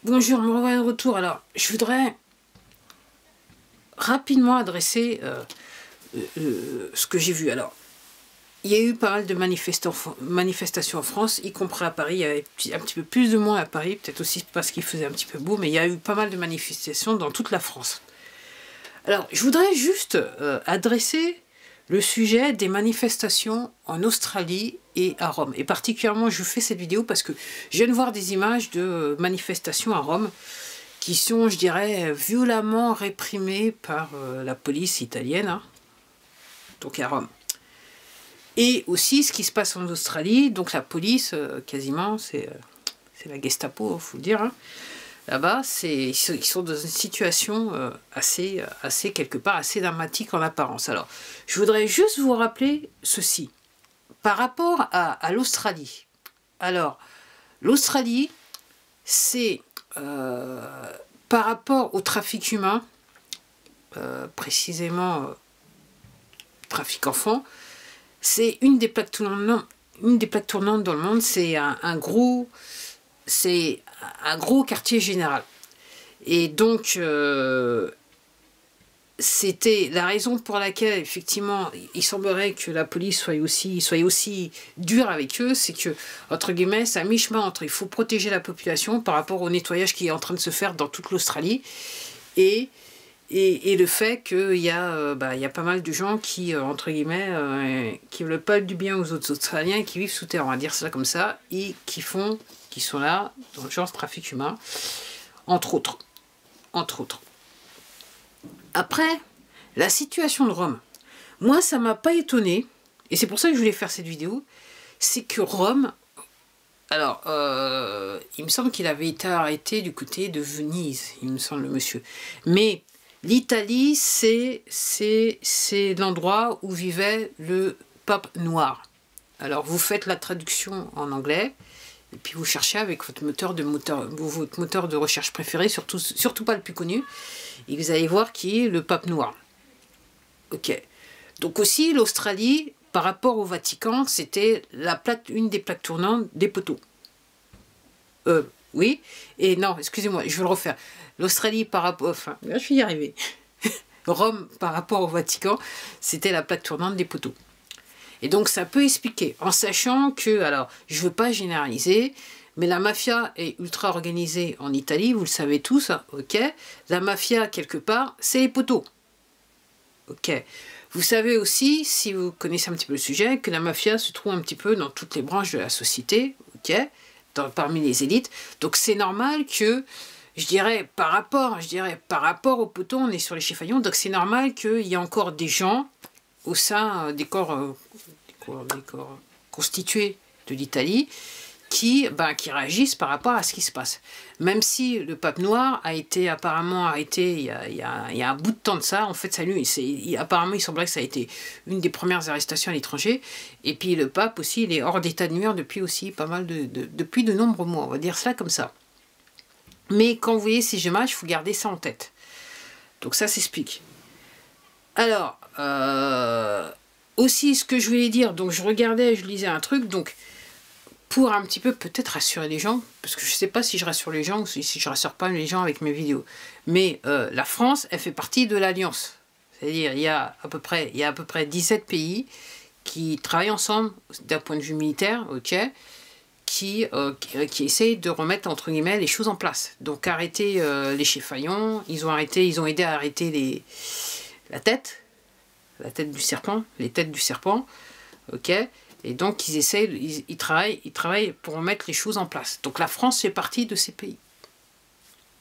Bonjour, me revoilà de retour. Alors, je voudrais rapidement adresser ce que j'ai vu. Alors, il y a eu pas mal de manifestations en France, y compris à Paris. Il y avait un petit peu plus de monde à Paris, peut-être aussi parce qu'il faisait un petit peu beau, mais il y a eu pas mal de manifestations dans toute la France. Alors, je voudrais juste adresser le sujet des manifestations en Australie et à Rome. Et particulièrement, je fais cette vidéo parce que je viens de voir des images de manifestations à Rome qui sont, je dirais, violemment réprimées par la police italienne, hein, donc à Rome. Et aussi ce qui se passe en Australie, donc la police, quasiment, c'est la Gestapo, il faut le dire, hein. Là-bas, ils sont dans une situation assez, quelque part, assez dramatique en apparence. Alors, je voudrais juste vous rappeler ceci. Par rapport à l'Australie. Alors, l'Australie, c'est par rapport au trafic humain, précisément trafic enfant, c'est une des plaques tournantes dans le monde. C'est un gros quartier général. Et donc, c'était la raison pour laquelle, effectivement, il semblerait que la police soit aussi dure avec eux, c'est que, entre guillemets, c'est à mi-chemin entre il faut protéger la population par rapport au nettoyage qui est en train de se faire dans toute l'Australie, et le fait qu'il y a pas mal de gens qui, entre guillemets, qui ne veulent pas du bien aux autres Australiens, qui vivent sous terre, on va dire ça comme ça, et qui sont là, dans le genre de trafic humain, entre autres. Après, la situation de Rome, moi ça m'a pas étonné, et c'est pour ça que je voulais faire cette vidéo, c'est que Rome, alors, il me semble qu'il avait été arrêté du côté de Venise, il me semble, le monsieur. Mais l'Italie, c'est l'endroit où vivait le pape noir. Alors, vous faites la traduction en anglais, et puis vous cherchez avec votre moteur de recherche préféré, surtout pas le plus connu, et vous allez voir qui est le pape noir. Ok. Donc aussi, l'Australie, par rapport au Vatican, c'était une des plaques tournantes des poteaux. Oui. Et non, excusez-moi, je vais le refaire. L'Australie, par rapport... Enfin, je vais y arriver. Rome, par rapport au Vatican, c'était la plaque tournante des poteaux. Et donc, ça peut expliquer, en sachant que... Alors, je ne veux pas généraliser, mais la mafia est ultra organisée en Italie, vous le savez tous, hein, ok. La mafia, quelque part, c'est les poteaux. Ok. Vous savez aussi, si vous connaissez un petit peu le sujet, que la mafia se trouve un petit peu dans toutes les branches de la société, ok, parmi les élites. Donc c'est normal que, je dirais, par rapport aux poteaux, on est sur les chiffons, donc c'est normal qu'il y ait encore des gens au sein des corps constitués de l'Italie qui réagissent par rapport à ce qui se passe. Même si le pape noir a été apparemment arrêté il y a un bout de temps de ça, en fait, apparemment il semblerait que ça a été une des premières arrestations à l'étranger, et puis le pape aussi, il est hors d'état de nuire depuis aussi depuis de nombreux mois, on va dire ça comme ça. Mais quand vous voyez ces images, il faut garder ça en tête. Donc ça s'explique. Alors, aussi ce que je voulais dire, donc je lisais un truc, donc pour un petit peu peut-être rassurer les gens, parce que je ne sais pas si je rassure les gens ou si je ne rassure pas les gens avec mes vidéos. Mais la France, elle fait partie de l'Alliance. C'est-à-dire il y a à peu près 17 pays qui travaillent ensemble d'un point de vue militaire, ok, qui essayent de remettre entre guillemets les choses en place. Donc arrêter les chifaillons, ils ont aidé à arrêter la tête du serpent, les têtes du serpent, ok. Et donc, ils travaillent pour remettre les choses en place. Donc, la France fait partie de ces pays.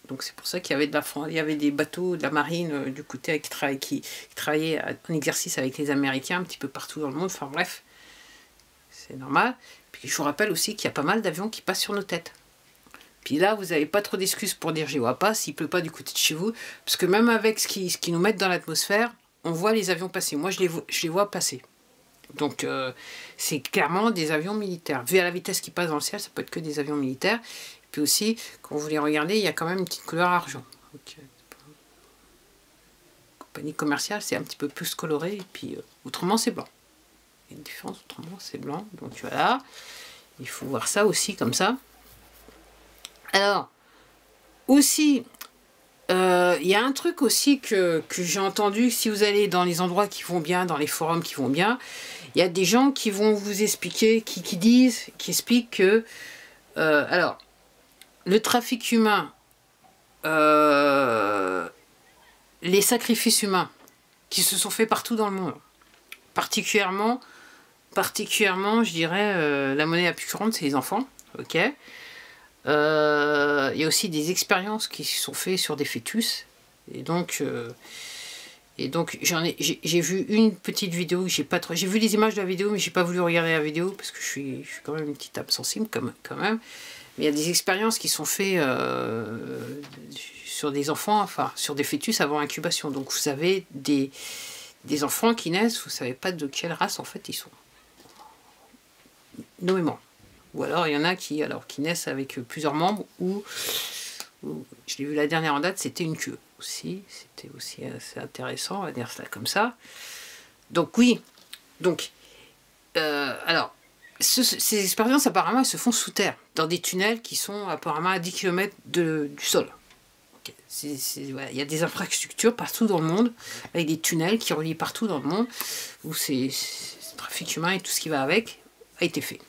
Donc, c'est pour ça qu'il y avait des bateaux de la marine du côté qui travaillaient en exercice avec les Américains un petit peu partout dans le monde. Enfin, bref, c'est normal. Puis, je vous rappelle aussi qu'il y a pas mal d'avions qui passent sur nos têtes. Puis là, vous n'avez pas trop d'excuses pour dire « j'y vois pas » s'il ne pleut pas du côté de chez vous. Parce que même avec ce qu'ils nous mettent dans l'atmosphère, on voit les avions passer. Moi, je les vois passer. Donc, c'est clairement des avions militaires. Vu à la vitesse qui passe dans le ciel, ça peut être que des avions militaires. Et puis aussi, quand vous les regardez, il y a quand même une petite couleur argent. Donc, compagnie commerciale, c'est un petit peu plus coloré. Et puis, autrement, c'est blanc. Il y a une différence, autrement, c'est blanc. Donc, voilà. Il faut voir ça aussi comme ça. Alors, aussi, il y a un truc aussi que j'ai entendu, si vous allez dans les endroits qui vont bien, dans les forums qui vont bien, il y a des gens qui vont vous expliquer, qui expliquent que, alors, le trafic humain, les sacrifices humains qui se sont faits partout dans le monde, particulièrement je dirais, la monnaie la plus courante, c'est les enfants, ok. Il y a aussi des expériences qui se sont faites sur des fœtus, et donc j'ai vu une petite vidéo, j'ai vu les images de la vidéo, mais j'ai pas voulu regarder la vidéo parce que je suis quand même une petite âme sensible quand même. Mais il y a des expériences qui sont faites sur des enfants, enfin sur des fœtus avant incubation. Donc vous avez des enfants qui naissent, vous savez pas de quelle race en fait ils sont. Nommément. Ou alors il y en a qui naissent avec plusieurs membres, ou je l'ai vu la dernière en date, c'était une queue aussi. C'était aussi assez intéressant, on va dire ça comme ça. Donc oui, donc alors ces expériences apparemment elles se font sous terre, dans des tunnels qui sont apparemment à 10 km du sol. Voilà, il y a des infrastructures partout dans le monde, avec des tunnels qui relient partout dans le monde, où le trafic humain et tout ce qui va avec a été fait.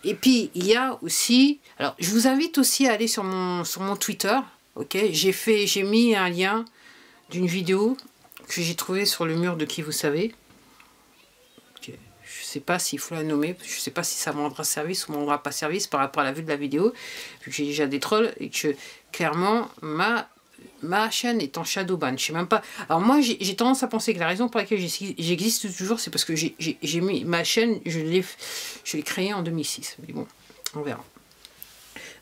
Et puis, il y a aussi... Alors, je vous invite aussi à aller sur mon Twitter, ok. J'ai mis un lien d'une vidéo que j'ai trouvée sur le mur de Qui vous savez. Okay. Je ne sais pas s'il faut la nommer, je ne sais pas si ça me rendra service ou me rendra pas service par rapport à la vue de la vidéo, vu que j'ai déjà des trolls, et que, clairement, ma chaîne est en shadow ban. Je sais même pas. Alors moi, j'ai tendance à penser que la raison pour laquelle j'existe toujours, c'est parce que j'ai mis ma chaîne, je l'ai créée en 2006. Mais bon, on verra.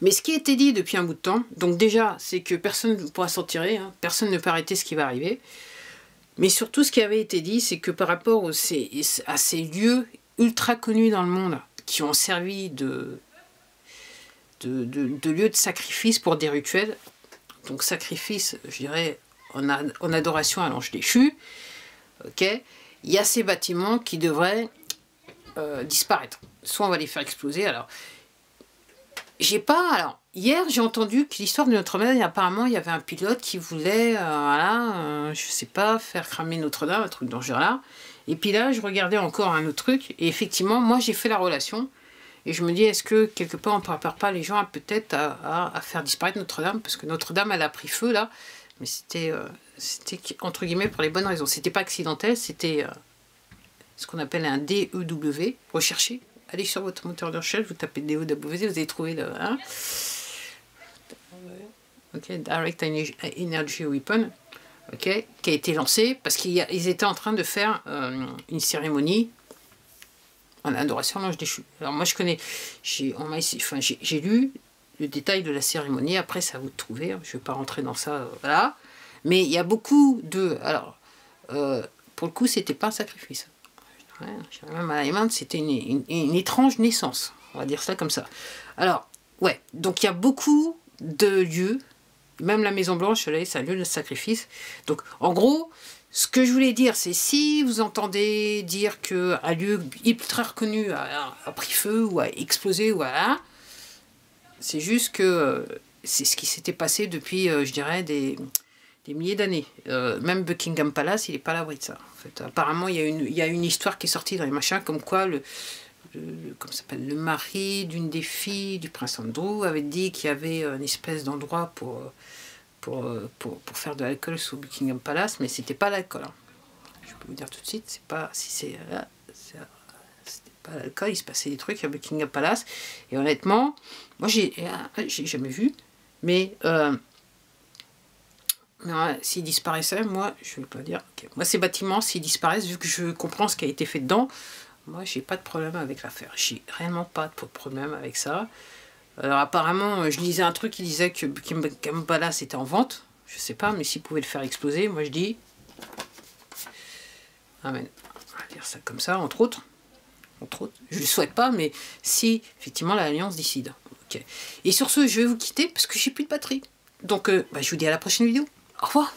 Mais ce qui a été dit depuis un bout de temps, donc déjà, c'est que personne ne pourra s'en tirer, hein, personne ne peut arrêter ce qui va arriver. Mais surtout, ce qui avait été dit, c'est que par rapport à ces lieux ultra connus dans le monde, qui ont servi de lieux de sacrifice pour des rituels, donc sacrifice, je dirais, en adoration à l'ange déchu, ok, il y a ces bâtiments qui devraient disparaître. Soit on va les faire exploser. Alors, hier j'ai entendu que l'histoire de Notre-Dame, apparemment il y avait un pilote qui voulait, je sais pas, faire cramer Notre-Dame, un truc dans ce genre-là. Et puis là, je regardais encore un autre truc, et effectivement, moi j'ai fait la relation. Et je me dis, est-ce que quelque part on ne prépare pas les gens peut-être à faire disparaître Notre-Dame? Parce que Notre-Dame, elle a pris feu là, mais c'était entre guillemets pour les bonnes raisons. C'était pas accidentel, c'était ce qu'on appelle un DEW. Recherchez, allez sur votre moteur de recherche, vous tapez DEW, vous allez trouver le. Hein, ok, Direct Energy Weapon, ok, qui a été lancé parce qu'ils étaient en train de faire une cérémonie en adoration à l'ange déchu. Alors moi je connais, j'ai lu le détail de la cérémonie, après ça vous trouver, hein, je ne vais pas rentrer dans ça, voilà. Mais il y a beaucoup de... Alors, pour le coup, c'était pas un sacrifice. Même à la main, c'était une étrange naissance, on va dire ça comme ça. Alors, ouais, donc il y a beaucoup de lieux, même la Maison Blanche, c'est un lieu de sacrifice. Donc, en gros... Ce que je voulais dire, c'est si vous entendez dire qu'un lieu ultra reconnu a pris feu ou a explosé, voilà, c'est juste que c'est ce qui s'était passé depuis, je dirais, des milliers d'années. Même Buckingham Palace, il n'est pas à l'abri de ça. En fait, apparemment, il y a une histoire qui est sortie dans les machins, comme quoi le mari d'une des filles du prince Andrew avait dit qu'il y avait une espèce d'endroit pour faire de l'alcool sous Buckingham Palace, mais c'était pas l'alcool. Hein. Je peux vous dire tout de suite, c'est pas si c'était pas l'alcool, il se passait des trucs à Buckingham Palace. Et honnêtement, moi j'ai jamais vu, mais s'ils disparaissaient, moi je vais pas dire. Okay. Moi ces bâtiments, s'ils disparaissent, vu que je comprends ce qui a été fait dedans, moi j'ai pas de problème avec l'affaire. J'ai réellement pas de problème avec ça. Alors apparemment, je lisais un truc qui disait que Buckingham Palace était en vente. Je sais pas, mais s'ils pouvaient le faire exploser, moi je dis... Amen. On va dire ça comme ça, entre autres. Je ne le souhaite pas, mais si, effectivement, l'Alliance décide. Okay. Et sur ce, je vais vous quitter parce que j'ai plus de batterie. Donc, je vous dis à la prochaine vidéo. Au revoir.